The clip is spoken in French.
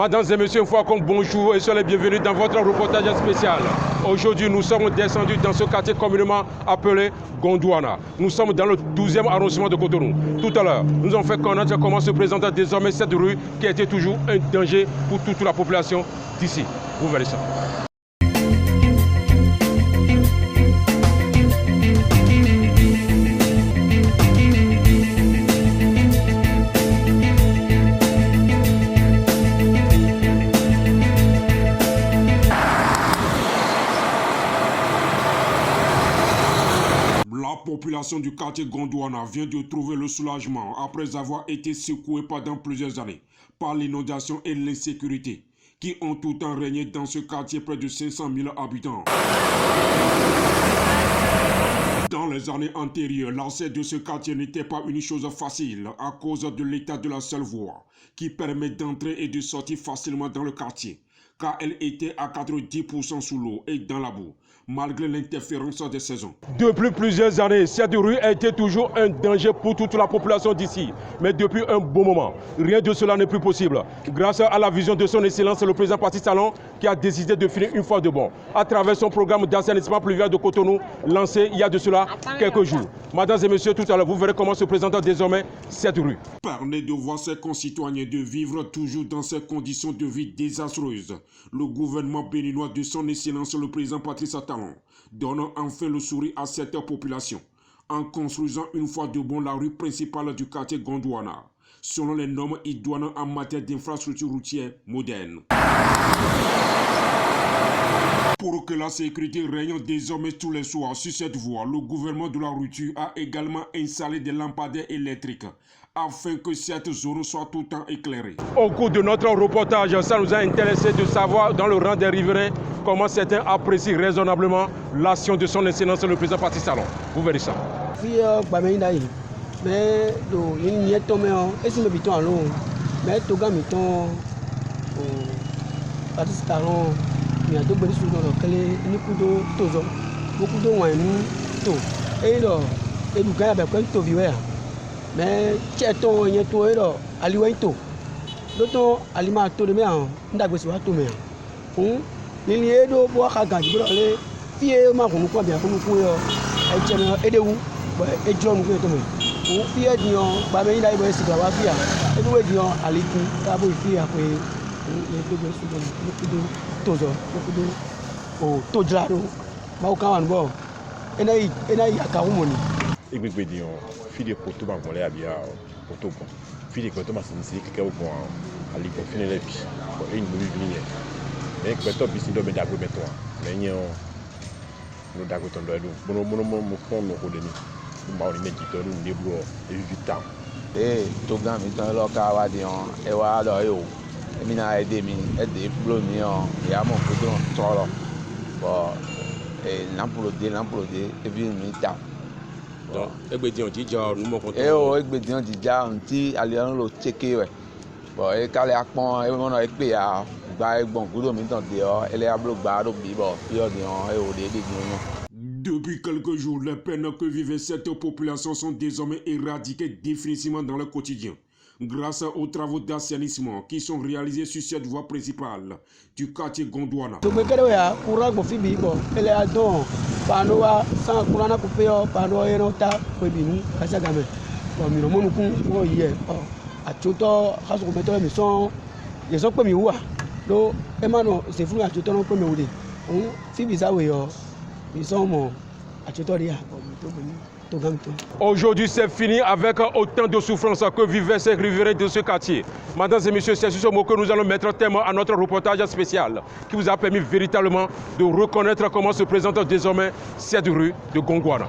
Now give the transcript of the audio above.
Mesdames et messieurs, une fois encore, bonjour et soyez les bienvenus dans votre reportage spécial. Aujourd'hui, nous sommes descendus dans ce quartier communément appelé Gondwana. Nous sommes dans le 12e arrondissement de Cotonou. Tout à l'heure, nous avons fait connaître comment se présente désormais cette rue qui a été toujours un danger pour toute la population d'ici. Vous verrez ça. La population du quartier Gondwana vient de trouver le soulagement après avoir été secouée pendant plusieurs années par l'inondation et l'insécurité qui ont tout le temps régné dans ce quartier près de 500 000 habitants. Dans les années antérieures, l'accès de ce quartier n'était pas une chose facile à cause de l'état de la seule voie qui permet d'entrer et de sortir facilement dans le quartier, car elle était à 90% sous l'eau et dans la boue, malgré l'interférence des saisons. Depuis plusieurs années, cette rue a été toujours un danger pour toute la population d'ici. Mais depuis un bon moment, rien de cela n'est plus possible. Grâce à la vision de son Excellence, le président Patrice Talon, qui a décidé de finir une fois de bon, à travers son programme d'assainissement pluvial de Cotonou, lancé il y a de cela quelques jours. Mesdames et messieurs, tout à l'heure, vous verrez comment se présente désormais cette rue. Permet de voir ses concitoyens de vivre toujours dans ces conditions de vie désastreuses. Le gouvernement béninois de son Excellence, le président Patrice Talon, donne enfin le sourire à cette population en construisant une fois de bon la rue principale du quartier Gondwana, selon les normes idoines en matière d'infrastructures routières modernes. Pour que la sécurité règne désormais tous les soirs sur cette voie, le gouvernement de la rupture a également installé des lampadaires électriques afin que cette zone soit tout le temps éclairée. Au cours de notre reportage, ça nous a intéressé de savoir dans le rang des riverains comment certains apprécient raisonnablement l'action de son Excellence le président Patrice Talon. Vous verrez ça. Mais cheto nyeto ero aliwento doto alima to de me an ndagbe si wa to me an ni edo bo ka gan jibro le fie ma ko ko bia ko ko yo e cheme edewu bo e jro nu ko to me fie dion ba me ida ibo si ba wa fia e bo dion aliku ta bo fie ape e to be su do tozo ko do o to jrado ba o kan wan bo ena aka umoni egbegbe dion fide poto ba ngole abia poto bon fide ko to ma sinisi keke o bon ali ko fine le bi ko e ngbe bi ni e ko to bi si do me dago beto me nyo no dago to ndo edu mo fon no ko de ni ma o ni meji to ru ne bro e vita to gan mi tan lo ka wa dion e wa lo yo emi na e de blo ni o ya mo ko do toro bo lampulo de e bi mi ta Egbedion jija rumo konto. Egbedion jija nti alian lo cheke we. Bo e kale apon e mo no e pe ya gba egbon gudo mi tan de o ele ablo gba do bi bo fi o de on e o de no. Depuis quelques jours, les peines que vivait cette population sont désormais éradiquées définitivement dans le quotidien, grâce aux travaux d'assainissement qui sont réalisés sur cette voie principale du quartier Gondwana. Panoa sans kurana kupeo pano enota kwebinu kasagame bo mi no monukun wo ye atoto kaso meto mi son ye so pe mi wa lo e ma no se fun atoto no pe mi ode fi bi sawe yo mi son mo atoto ria to gamto. Aujourd'hui, c'est fini avec autant de souffrance que vivaient ces riverains de ce quartier. Mesdames et messieurs, c'est sur ce mot que nous allons mettre terme à notre reportage spécial qui vous a permis véritablement de reconnaître comment se présente désormais cette rue de Gondwana.